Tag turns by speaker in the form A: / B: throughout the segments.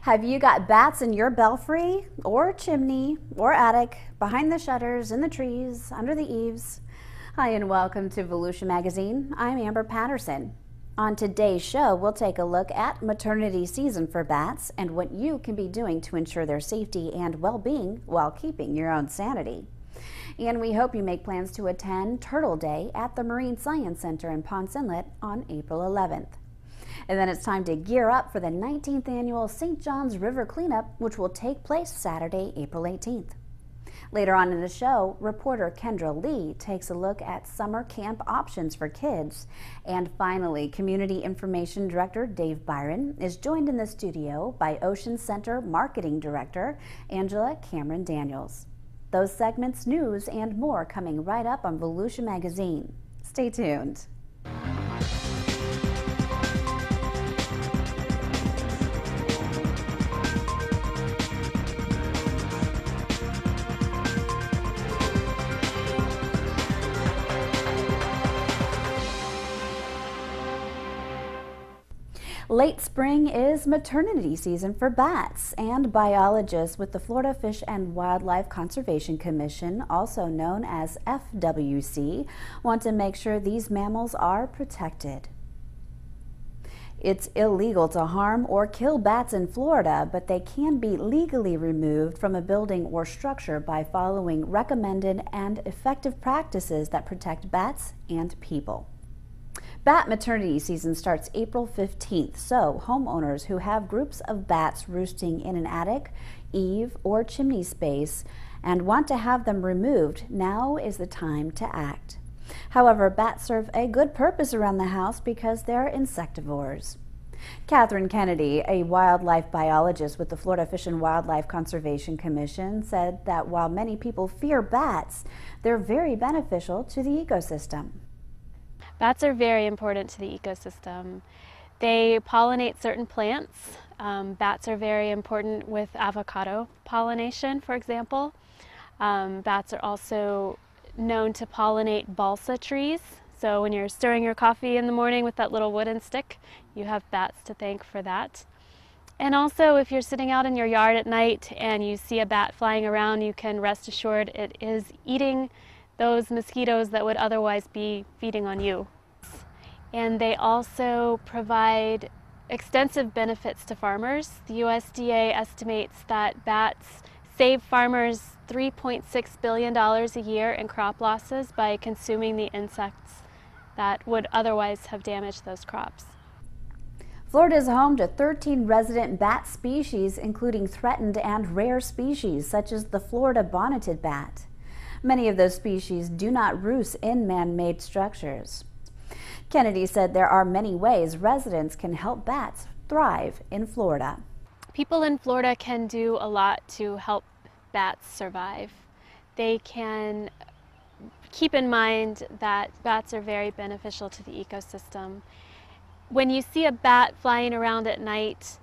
A: Have you got bats in your belfry or chimney or attic, behind the shutters, in the trees, under the eaves? Hi and welcome to Volusia Magazine. I'm Amber Patterson. On today's show, we'll take a look at maternity season for bats and what you can be doing to ensure their safety and well-being while keeping your own sanity. And we hope you make plans to attend Turtle Day at the Marine Science Center in Ponce Inlet on April 11th. And then it's time to gear up for the 19th annual St. Johns River Cleanup, which will take place Saturday, April 18th. Later on in the show, reporter Kendra Lee takes a look at summer camp options for kids. And finally, Community Information Director Dave Byron is joined in the studio by Ocean Center Marketing Director Angela Cameron Daniels. Those segments, news, and more coming right up on Volusia Magazine. Stay tuned. Late spring is maternity season for bats, and biologists with the Florida Fish and Wildlife Conservation Commission, also known as FWC, want to make sure these mammals are protected. It's illegal to harm or kill bats in Florida, but they can be legally removed from a building or structure by following recommended and effective practices that protect bats and people. Bat maternity season starts April 15th, so homeowners who have groups of bats roosting in an attic, eave, or chimney space and want to have them removed, now is the time to act. However, bats serve a good purpose around the house because they're insectivores. Catherine Kennedy, a wildlife biologist with the Florida Fish and Wildlife Conservation Commission, said that while many people fear bats, they're very beneficial to the ecosystem.
B: Bats are very important to the ecosystem. They pollinate certain plants. Bats are very important with avocado pollination, for example. Bats are also known to pollinate balsa trees. So when you're stirring your coffee in the morning with that little wooden stick, you have bats to thank for that. And also, if you're sitting out in your yard at night and you see a bat flying around, you can rest assured it is eating those mosquitoes that would otherwise be feeding on you. And they also provide extensive benefits to farmers. The USDA estimates that bats save farmers $3.6 billion a year in crop losses by consuming the insects that would otherwise have damaged those crops.
A: Florida is home to 13 resident bat species, including threatened and rare species, such as the Florida bonneted bat. Many of those species do not roost in man-made structures. Kennedy said there are many ways residents can help bats thrive in Florida.
B: People in Florida can do a lot to help bats survive. They can keep in mind that bats are very beneficial to the ecosystem. When you see a bat flying around at night,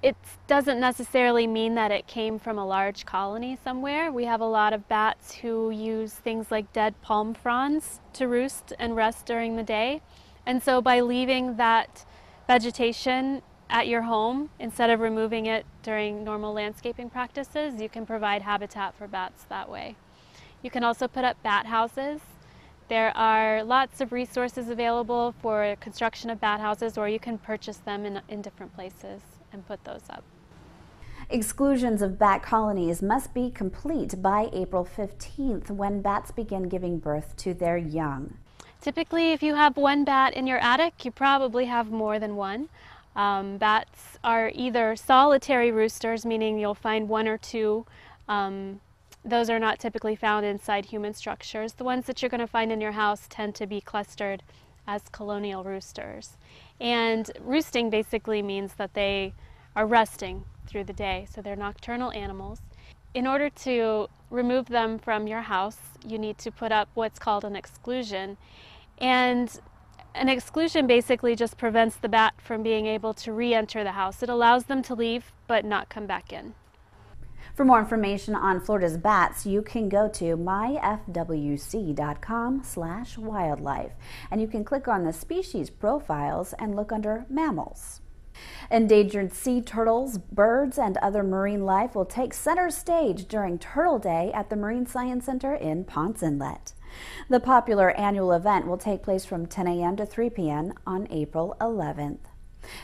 B: it doesn't necessarily mean that it came from a large colony somewhere. We have a lot of bats who use things like dead palm fronds to roost and rest during the day. And so by leaving that vegetation at your home, instead of removing it during normal landscaping practices, you can provide habitat for bats that way. You can also put up bat houses. There are lots of resources available for construction of bat houses, or you can purchase them in different places and put those up.
A: Exclusions of bat colonies must be complete by April 15th when bats begin giving birth to their young.
B: Typically, if you have one bat in your attic, you probably have more than one. Bats are either solitary roosters, meaning you'll find one or two. Those are not typically found inside human structures. The ones that you're going to find in your house tend to be clustered as colonial roosters. And roosting basically means that they are resting through the day, so they're nocturnal animals. In order to remove them from your house, you need to put up what's called an exclusion. And an exclusion basically just prevents the bat from being able to re-enter the house. It allows them to leave but not come back in.
A: For more information on Florida's bats, you can go to myfwc.com/wildlife, and you can click on the species profiles and look under mammals. Endangered sea turtles, birds, and other marine life will take center stage during Turtle Day at the Marine Science Center in Ponce Inlet. The popular annual event will take place from 10 a.m. to 3 p.m. on April 11th.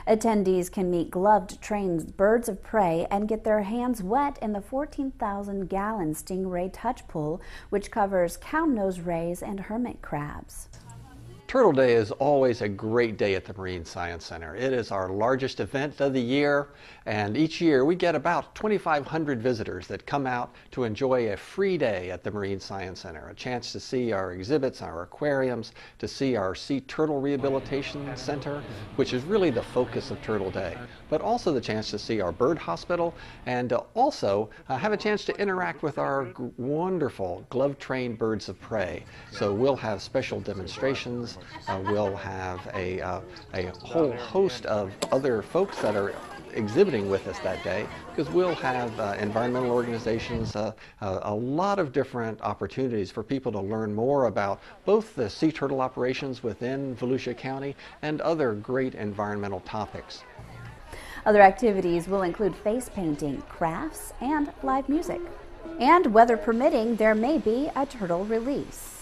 A: Attendees can meet gloved trained birds of prey and get their hands wet in the 14,000-gallon Stingray Touch Pool, which covers cown-nosed rays and hermit crabs.
C: Turtle Day is always a great day at the Marine Science Center. It is our largest event of the year, and each year we get about 2,500 visitors that come out to enjoy a free day at the Marine Science Center, a chance to see our exhibits, our aquariums, to see our Sea Turtle Rehabilitation Center, which is really the focus of Turtle Day, but also the chance to see our bird hospital and also have a chance to interact with our wonderful glove-trained birds of prey. So we'll have special demonstrations. We'll have a whole host of other folks that are exhibiting with us that day, because we'll have environmental organizations, a lot of different opportunities for people to learn more about both the sea turtle operations within Volusia County and other great environmental topics.
A: Other activities will include face painting, crafts, and live music. And weather permitting, there may be a turtle release.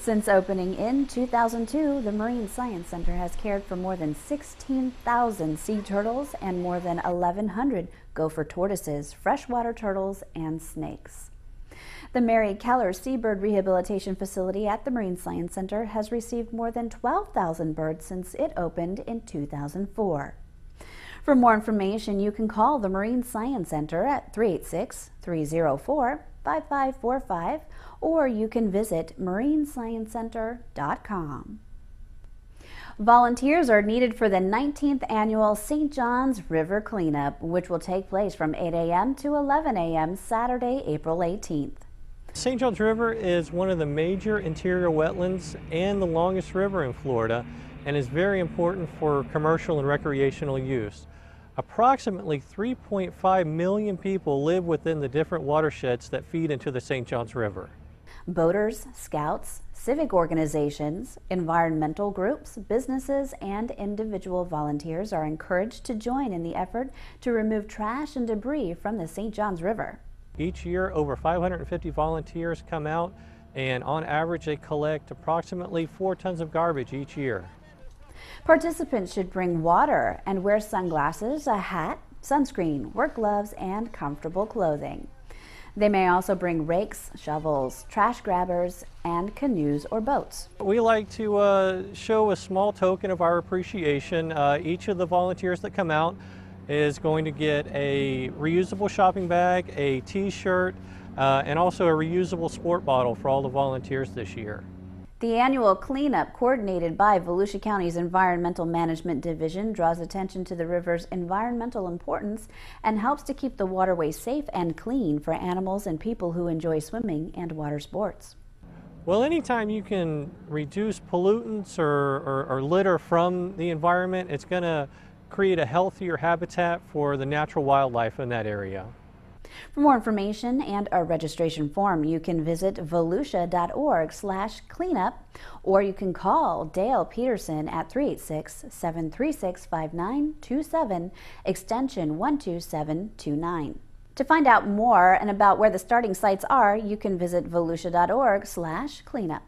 A: Since opening in 2002, the Marine Science Center has cared for more than 16,000 sea turtles and more than 1,100 gopher tortoises, freshwater turtles, and snakes. The Mary Keller Seabird Rehabilitation Facility at the Marine Science Center has received more than 12,000 birds since it opened in 2004. For more information, you can call the Marine Science Center at 386-304-5545, or you can visit marinesciencecenter.com. Volunteers are needed for the 19th annual St. John's River Cleanup, which will take place from 8 a.m. to 11 a.m. Saturday, April 18th.
D: St. John's River is one of the major interior wetlands and the longest river in Florida, and is very important for commercial and recreational use. Approximately 3.5 million people live within the different watersheds that feed into the St. John's River.
A: Boaters, scouts, civic organizations, environmental groups, businesses, and individual volunteers are encouraged to join in the effort to remove trash and debris from the St. John's River.
D: Each year, over 550 volunteers come out, and on average they collect approximately 4 tons of garbage each year.
A: Participants should bring water and wear sunglasses, a hat, sunscreen, work gloves, and comfortable clothing. They may also bring rakes, shovels, trash grabbers, and canoes or boats.
D: We like to show a small token of our appreciation. Each of the volunteers that come out is going to get a reusable shopping bag, a t-shirt, and also a reusable sport bottle for all the volunteers this year.
A: The annual cleanup, coordinated by Volusia County's Environmental Management Division, draws attention to the river's environmental importance and helps to keep the waterway safe and clean for animals and people who enjoy swimming and water sports.
D: Well, anytime you can reduce pollutants or litter from the environment, it's going to create a healthier habitat for the natural wildlife in that area.
A: For more information and a registration form, you can visit volusia.org/cleanup, or you can call Dale Peterson at 386-736-5927, extension 12729. To find out more and about where the starting sites are, you can visit volusia.org/cleanup.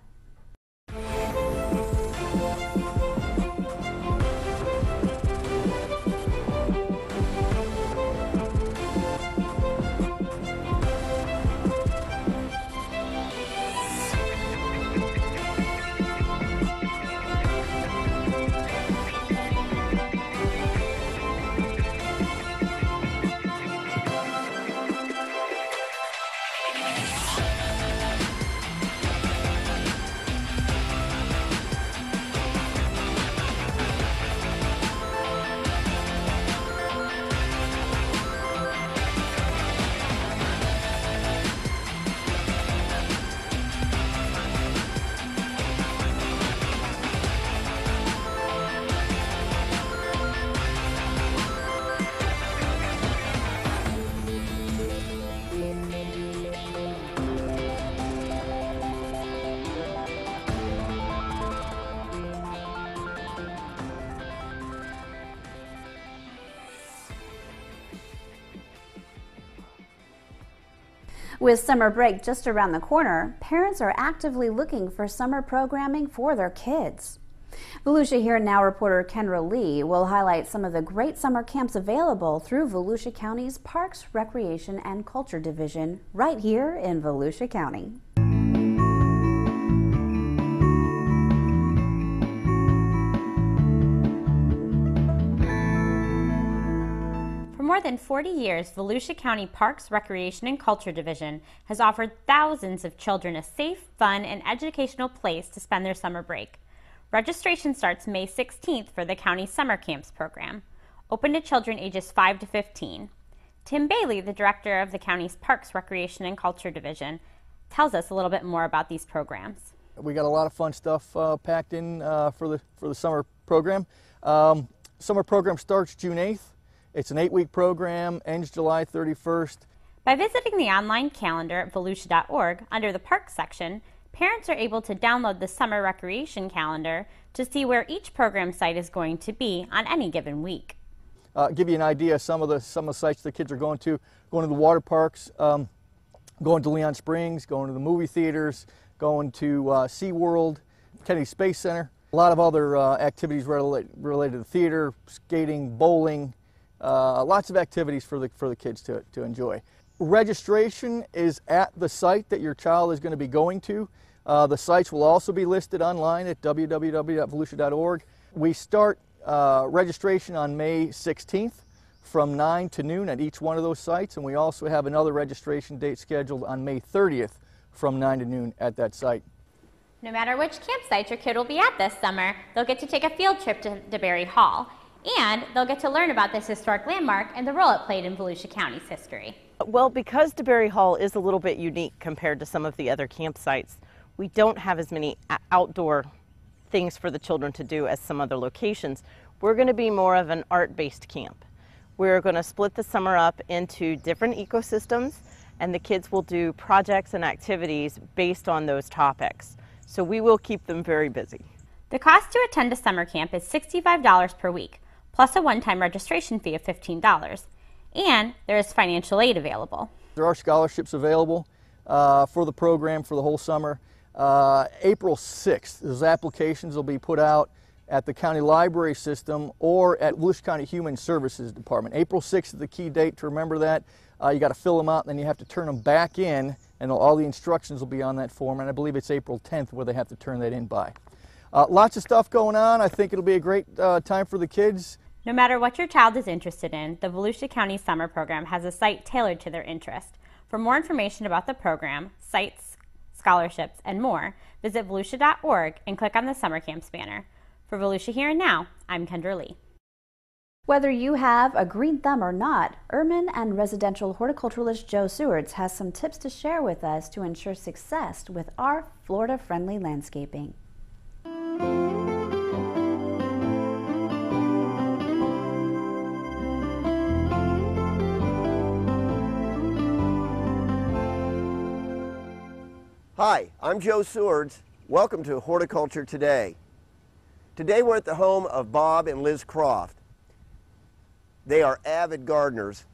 A: With summer break just around the corner, parents are actively looking for summer programming for their kids. Volusia Here and Now reporter Kendra Lee will highlight some of the great summer camps available through Volusia County's Parks, Recreation, and Culture Division right here in Volusia County.
E: For more than 40 years, Volusia County Parks, Recreation, and Culture Division has offered thousands of children a safe, fun, and educational place to spend their summer break. Registration starts May 16th for the county summer camps program, open to children ages 5 to 15. Tim Bailey, the director of the county's Parks, Recreation, and Culture Division, tells us a little bit more about these programs.
F: We got a lot of fun stuff packed in for the summer program. Summer program starts June 8th. It's an 8-week program, ends July 31st.
E: By visiting the online calendar at volusia.org under the Parks section, parents are able to download the summer recreation calendar to see where each program site is going to be on any given week.
F: Give you an idea of some of the sites the kids are going to the water parks, going to Leon Springs, going to the movie theaters, going to SeaWorld, Kennedy Space Center. A lot of other activities related to theater, skating, bowling, lots of activities for the kids to enjoy. Registration is at the site that your child is going to be going to. The sites will also be listed online at www.volusia.org. We start registration on May 16th from 9 to noon at each one of those sites, and we also have another registration date scheduled on May 30th from 9 to noon at that site.
E: No matter which campsite your kid will be at this summer, they'll get to take a field trip to DeBerry Hall, and they'll get to learn about this historic landmark and the role it played in Volusia County's history.
G: Well, because DeBerry Hall is a little bit unique compared to some of the other campsites, we don't have as many outdoor things for the children to do as some other locations. We're going to be more of an art-based camp. We're going to split the summer up into different ecosystems, and the kids will do projects and activities based on those topics. So we will keep them very busy.
E: The cost to attend a summer camp is $65 per week, plus a one-time registration fee of $15. And there is financial aid available.
F: There are scholarships available for the program for the whole summer. April 6th, those applications will be put out at the county library system or at Volusia County Human Services Department. April 6th is the key date to remember that. You got to fill them out and then you have to turn them back in, and all the instructions will be on that form, and I believe it's April 10th where they have to turn that in by. Lots of stuff going on. I think it'll be a great time for the kids.
E: No matter what your child is interested in, the Volusia County Summer Program has a site tailored to their interest. For more information about the program, sites, scholarships, and more, visit volusia.org and click on the Summer Camps banner. For Volusia Here and Now, I'm Kendra Lee.
A: Whether you have a green thumb or not, urban and residential horticulturalist Joe Sewards has some tips to share with us to ensure success with our Florida-friendly landscaping.
H: Hi, I'm Joe Sewards. Welcome to Horticulture Today. Today we're at the home of Bob and Liz Croft. They are avid gardeners,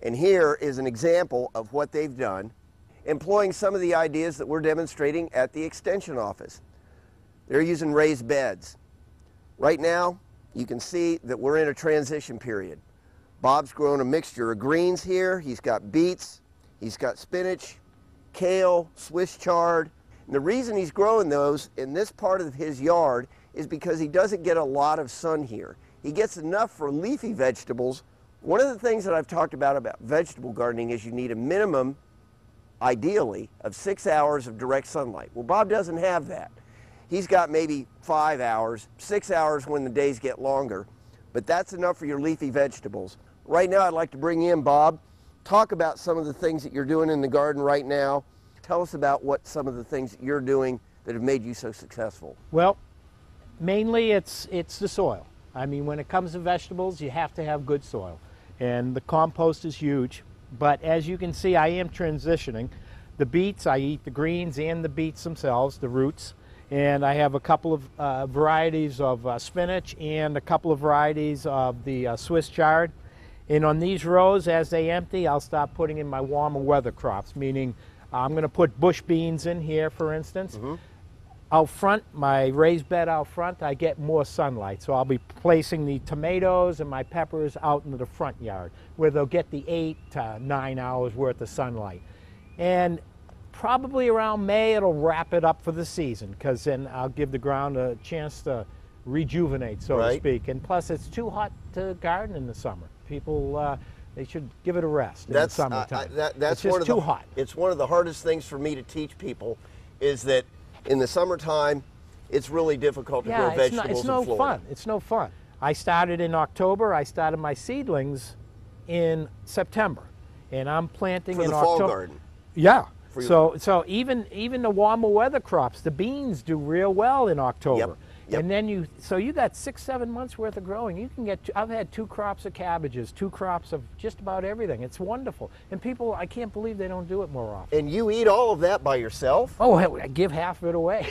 H: and here is an example of what they've done, employing some of the ideas that we're demonstrating at the Extension office. They're using raised beds. Right now, you can see that we're in a transition period. Bob's grown a mixture of greens here. He's got beets, he's got spinach, kale, Swiss chard. And the reason he's growing those in this part of his yard is because he doesn't get a lot of sun here. He gets enough for leafy vegetables. One of the things that I've talked about vegetable gardening is you need a minimum, ideally, of 6 hours of direct sunlight. Well, Bob doesn't have that. He's got maybe 5 hours, 6 hours when the days get longer, but that's enough for your leafy vegetables. Right now I'd like to bring in Bob. Talk about some of the things that you're doing in the garden right now. Tell us about what some of the things that you're doing that have made you so successful.
I: Well, mainly it's the soil. I mean, when it comes to vegetables, you have to have good soil. And the compost is huge. But as you can see, I am transitioning. The beets, I eat the greens and the beets themselves, the roots. And I have a couple of varieties of spinach and a couple of varieties of the Swiss chard. And on these rows, as they empty, I'll start putting in my warmer weather crops, meaning I'm going to put bush beans in here, for instance. Out front, my raised bed out front, I get more sunlight. So I'll be placing the tomatoes and my peppers out into the front yard, where they'll get the 8 to 9 hours worth of sunlight. And probably around May, it'll wrap it up for the season, because then I'll give the ground a chance to rejuvenate, so to speak. And plus, it's too hot to garden in the summer. People, they should give it a rest in the summertime.
H: That's
I: it's just too hot.
H: It's one of the hardest things for me to teach people, is that in the summertime, it's really difficult to grow vegetables in Florida.
I: It's no fun. I started in October. I started my seedlings in September, and I'm planting
H: for
I: in
H: the
I: October.
H: fall garden.
I: Yeah. So even the warmer weather crops, the beans do real well in October.
H: Yep.
I: And then you got 6-7 months worth of growing. You can get, I've had 2 crops of cabbages, 2 crops of just about everything. It's wonderful. And people, I can't believe they don't do it more often.
H: And you eat all of that by yourself?
I: Oh, I give half of it away.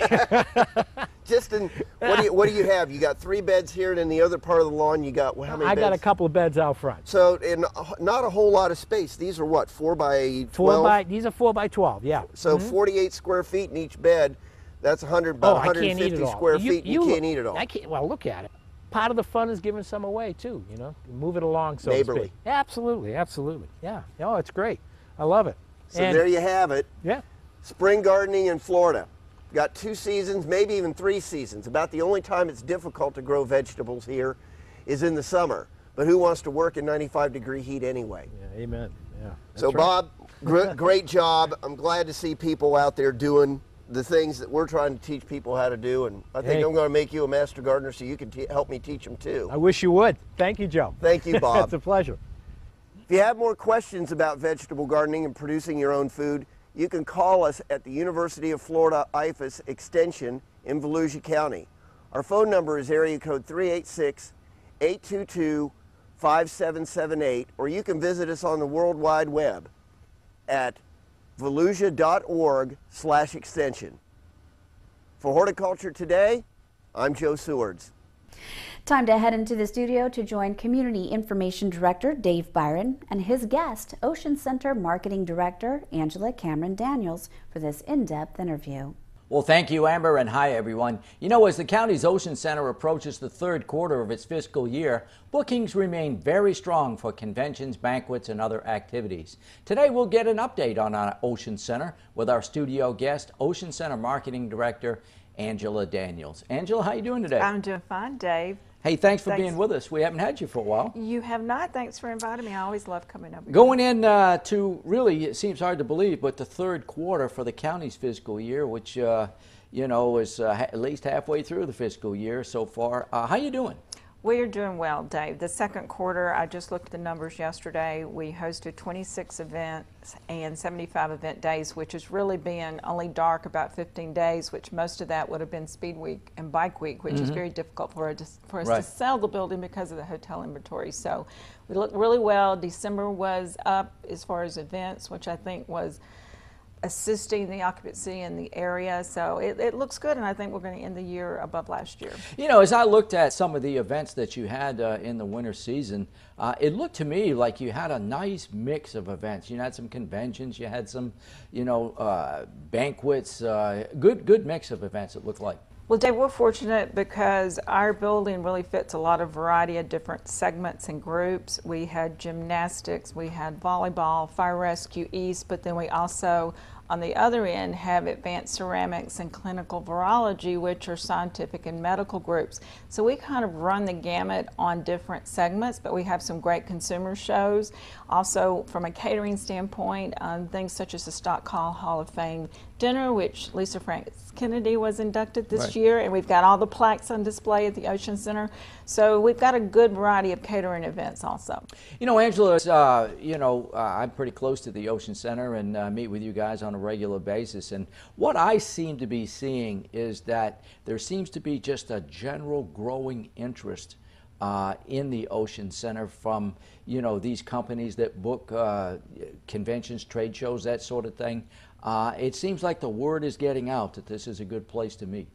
H: Just in, what do you have? You got 3 beds here, and in the other part of the lawn, you got, how many beds?
I: I got a couple of beds out front.
H: So, not a whole lot of space. These are what, 4 by 12?
I: These are 4 by 12, yeah.
H: So 48 square feet in each bed. That's 150 square feet. You can't eat it all.
I: I can't. Well, look at it. Part of the fun is giving some away too. You know, move it along, so
H: neighborly.
I: To speak. Absolutely, absolutely. Yeah. Oh, it's great. I love it.
H: So there you have it.
I: Yeah.
H: Spring gardening in Florida. Got 2 seasons, maybe even 3 seasons. About the only time it's difficult to grow vegetables here is in the summer. But who wants to work in 95-degree heat anyway?
I: Yeah. Amen. Yeah.
H: So Bob, great job. I'm glad to see people out there doing the things that we're trying to teach people how to do, and I think I'm going to make you a master gardener so you can help me teach them too.
I: I wish you would. Thank you, Joe.
H: Thank you, Bob.
I: It's a pleasure.
H: If you have more questions about vegetable gardening and producing your own food, you can call us at the University of Florida IFAS Extension in Volusia County. Our phone number is area code 386-822-5778, or you can visit us on the World Wide Web at volusia.org/extension. For Horticulture Today, I'm Joe Swords.
A: Time to head into the studio to join Community Information Director Dave Byron and his guest, Ocean Center Marketing Director Angela Cameron Daniels, for this in-depth interview.
J: Well, thank you, Amber, and hi, everyone. You know, as the county's Ocean Center approaches the 3rd quarter of its fiscal year, bookings remain very strong for conventions, banquets, and other activities. Today, we'll get an update on our Ocean Center with our studio guest, Ocean Center Marketing Director Angela Daniels. Angela, how are you doing today?
K: I'm doing fine, Dave.
J: Hey, thanks for being with us. We haven't had you for a while.
K: You have not. Thanks for inviting me. I always love coming over.
J: Going in to really, it seems hard to believe, but the 3rd quarter for the county's fiscal year, which you know is at least halfway through the fiscal year so far. How you doing?
K: We are doing well, Dave. The 2nd quarter, I just looked at the numbers yesterday. We hosted 26 events and 75 event days, which has really been only dark about 15 days, which most of that would have been Speed Week and Bike Week, which is very difficult for us to sell the building because of the hotel inventory. So we looked really well. December was up as far as events, which I think was assisting the occupancy in the area. So it looks good, and I think we're going to end the year above last year.
J: You know, as I looked at some of the events that you had in the winter season, it looked to me like you had a nice mix of events. You had some conventions, you had some, you know, banquets, good mix of events, it looked like.
K: Well, Dave, we're fortunate because our building really fits a lot of variety of different segments and groups. We had gymnastics, we had volleyball, fire rescue east, but then we also, on the other end, have advanced ceramics and clinical virology, which are scientific and medical groups. So we kind of run the gamut on different segments, but we have some great consumer shows. Also, from a catering standpoint, things such as the Stock Hall of Fame dinner, which Lisa Franks Kennedy was inducted this year, and we've got all the plaques on display at the Ocean Center. So we've got a good variety of catering events also.
J: You know, Angela, you know, I'm pretty close to the Ocean Center and meet with you guys on a regular basis. And what I seem to be seeing is that there seems to be just a general growing interest in the Ocean Center from, you know, these companies that book conventions, trade shows, that sort of thing. It seems like the word is getting out that this is a good place to meet.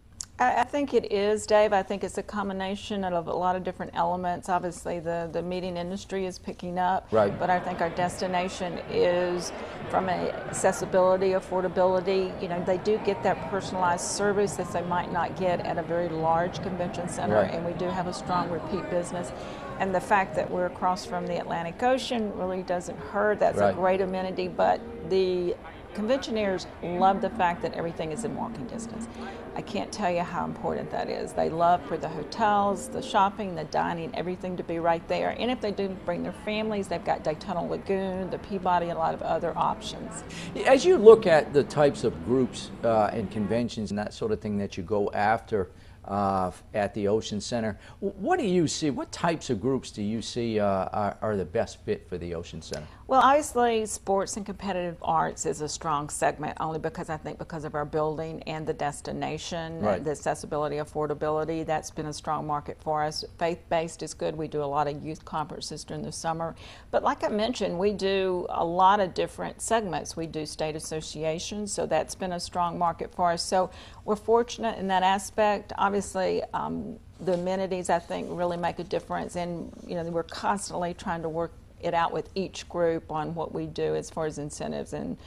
K: I think it is, Dave. I think it's a combination of a lot of different elements. Obviously, the meeting industry is picking up,
J: right.
K: But I think our destination is from an accessibility, affordability. You know, they do get that personalized service that they might not get at a very large convention center,
J: right.
K: And we do have a strong repeat business. And the fact that we're across from the Atlantic Ocean really doesn't hurt. That's
J: right.
K: a great amenity, but the conventioneers love the fact that everything is in walking distance. I can't tell you how important that is. They love for the hotels, the shopping, the dining, everything to be right there. And if they do bring their families, they've got Daytona Lagoon, the Peabody, a lot of other options.
J: As you look at the types of groups and conventions and that sort of thing that you go after at the Ocean Center, what do you see? What types of groups do you see are the best fit for the Ocean Center?
K: Well, obviously, sports and competitive arts is a strong segment, only because I think because of our building and the destination,
J: right.
K: The accessibility, affordability, that's been a strong market for us. Faith-based is good. We do a lot of youth conferences during the summer. But like I mentioned, we do a lot of different segments. We do state associations, so that's been a strong market for us. So we're fortunate in that aspect. Obviously, the amenities, I think, really make a difference. And, you know, we're constantly trying to work it out with each group on what we do as far as incentives and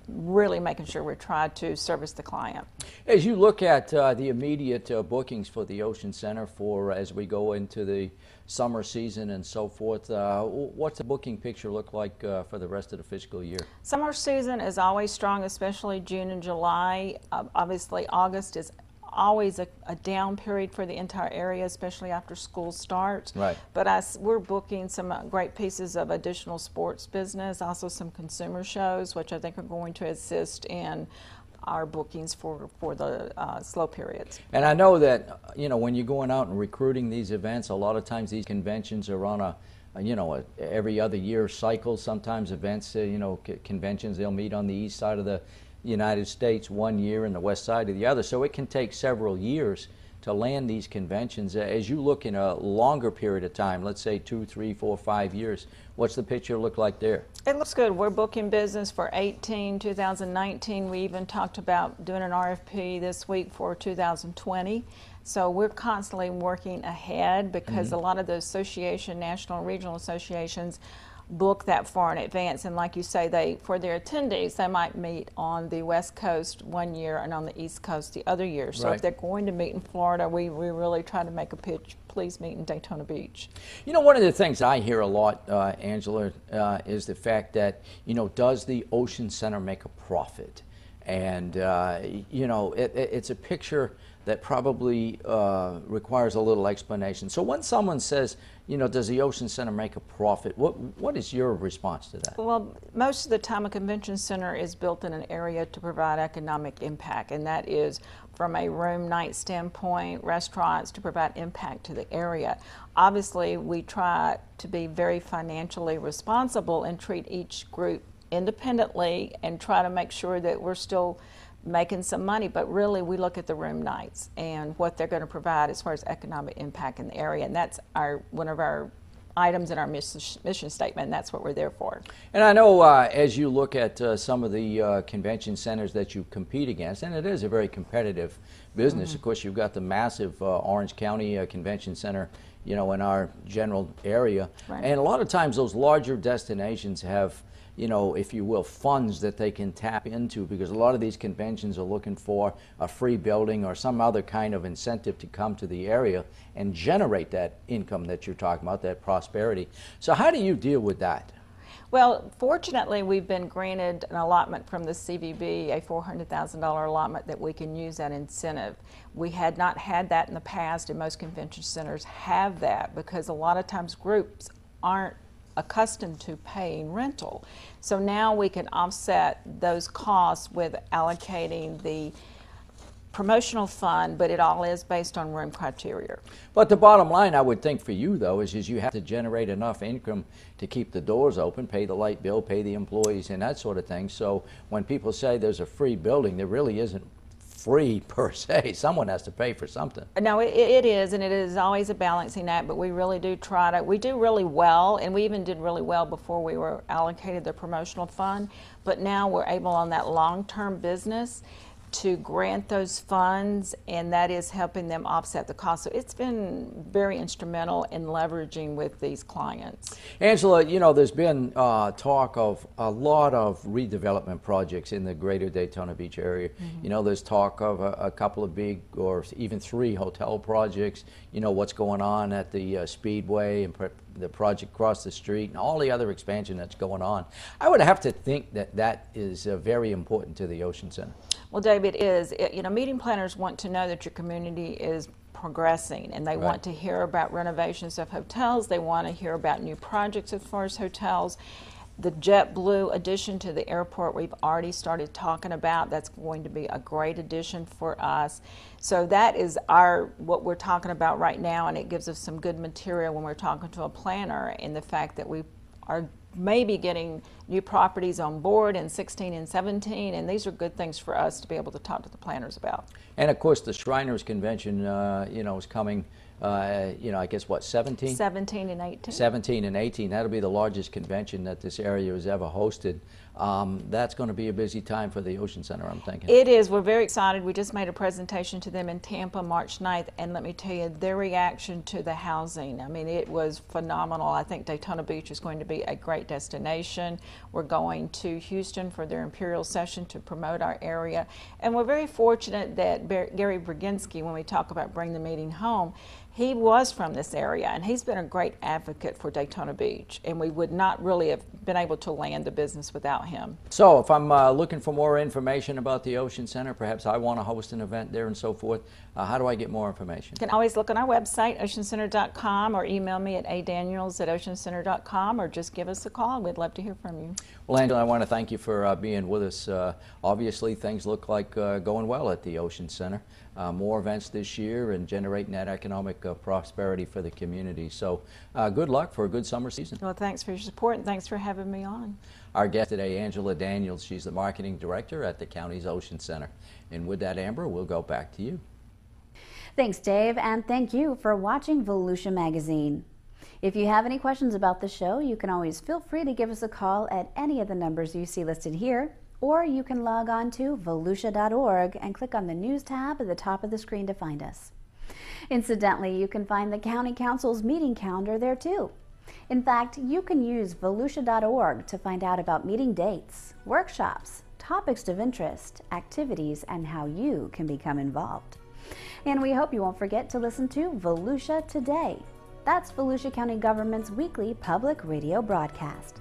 K: really making sure we try to service the client.
J: As you look at the immediate bookings for the Ocean Center for as we go into the summer season and so forth, what's the booking picture look like for the rest of the fiscal year?
K: Summer season is always strong, especially June and July. Obviously, August is always a down period for the entire area, especially after school starts.
J: Right.
K: But we're booking some great pieces of additional sports business, also some consumer shows, which I think are going to assist in our bookings for the slow periods.
J: And I know that, you know, when you're going out and recruiting these events, a lot of times these conventions are on a every other year cycle. Sometimes events, conventions, they'll meet on the east side of the United States one year and the west side of the other. So it can take several years to land these conventions. As you look in a longer period of time, let's say 2, 3, 4, 5 years, what's the picture look like there?
K: It looks good. We're booking business for 2019. We even talked about doing an RFP this week for 2020. So we're constantly working ahead because a lot of the association, national and regional associations, book that far in advance, and like you say, for their attendees, they might meet on the West Coast one year and on the East Coast the other year. So
J: right.
K: If they're going to meet in Florida, we really try to make a pitch, please meet in Daytona Beach.
J: You know, one of the things I hear a lot, Angela, is the fact that, does the Ocean Center make a profit? And, it's a picture that probably requires a little explanation. So when someone says, does the Ocean Center make a profit, what is your response to that?
K: Well, most of the time a convention center is built in an area to provide economic impact, and that is from a room night standpoint, restaurants, to provide impact to the area. Obviously, we try to be very financially responsible and treat each group independently and try to make sure that we're still making some money, but really we look at the room nights and what they're going to provide as far as economic impact in the area, and that's one of our items in our mission statement, and that's what we're there for.
J: And I know as you look at some of the convention centers that you compete against, and it is a very competitive business. Of course, you've got the massive Orange County Convention Center, in our general area,
K: right.
J: And a lot of times those larger destinations have if you will, funds that they can tap into, because a lot of these conventions are looking for a free building or some other kind of incentive to come to the area and generate that income that you're talking about, that prosperity. So how do you deal with that?
K: Well, fortunately, we've been granted an allotment from the CVB, a $400,000 allotment that we can use that incentive. We had not had that in the past, and most convention centers have that because a lot of times groups aren't accustomed to paying rental. So now we can offset those costs with allocating the promotional fund, but it all is based on room criteria.
J: But the bottom line, I would think for you though, is you have to generate enough income to keep the doors open, pay the light bill, pay the employees and that sort of thing. So when people say there's a free building, there really isn't free per se. Someone has to pay for something.
K: No, it is, and it is always a balancing act, but we really do we do really well, and we even did really well before we were allocated the promotional fund, but now we're able on that long-term business to grant those funds, and that is helping them offset the cost. So it's been very instrumental in leveraging with these clients.
J: Angela, you know, there's been talk of a lot of redevelopment projects in the greater Daytona Beach area. You know, there's talk of a couple of big or even 3 hotel projects. You know, what's going on at the Speedway and the project across the street and all the other expansion that's going on. I would have to think that that is very important to the Ocean Center.
K: Well, Dave, it is. You know, meeting planners want to know that your community is progressing, and they want to hear about renovations of hotels. They want to hear about new projects as far as hotels. The JetBlue addition to the airport, we've already started talking about. That's going to be a great addition for us. So that is what we're talking about right now, and it gives us some good material when we're talking to a planner, in the fact that we are maybe getting new properties on board in 16 and 17, and these are good things for us to be able to talk to the planners about.
J: And of course, the Shriners Convention, you know, is coming. You know, I guess what, 17?
K: 17 and 18.
J: 17 and 18. That'll be the largest convention that this area has ever hosted. That's going to be a busy time for the Ocean Center, I'm thinking.
K: It is. We're very excited. We just made a presentation to them in Tampa March 9th, and let me tell you, their reaction to the housing, I mean, it was phenomenal. I think Daytona Beach is going to be a great destination. We're going to Houston for their Imperial Session to promote our area, and we're very fortunate that Gary Brzezinski, when we talk about Bring the Meeting Home, he was from this area, and he's been a great advocate for Daytona Beach, and we would not really have been able to land the business without him.
J: So if I'm looking for more information about the Ocean Center, perhaps I want to host an event there and so forth, how do I get more information?
K: You can always look on our website, oceancenter.com, or email me at adaniels@oceancenter.com, or just give us a call. We'd love to hear from you.
J: Well, Angela, I want to thank you for being with us. Obviously, things look like going well at the Ocean Center. More events this year and generating that economic prosperity for the community. So good luck for a good summer season.
K: Well, thanks for your support, and thanks for having me on.
J: Our guest today, Angela Daniels. She's the marketing director at the county's Ocean Center. And with that, Amber, we'll go back to you.
A: Thanks, Dave, and thank you for watching Volusia Magazine. If you have any questions about the show, you can always feel free to give us a call at any of the numbers you see listed here, or you can log on to volusia.org and click on the News tab at the top of the screen to find us. Incidentally, you can find the County Council's meeting calendar there too. In fact, you can use volusia.org to find out about meeting dates, workshops, topics of interest, activities, and how you can become involved. And we hope you won't forget to listen to Volusia Today. That's Volusia County Government's weekly public radio broadcast.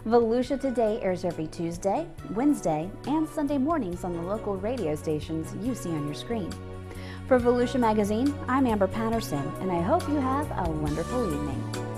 A: Volusia Today airs every Tuesday, Wednesday, and Sunday mornings on the local radio stations you see on your screen. For Volusia Magazine, I'm Amber Patterson, and I hope you have a wonderful evening.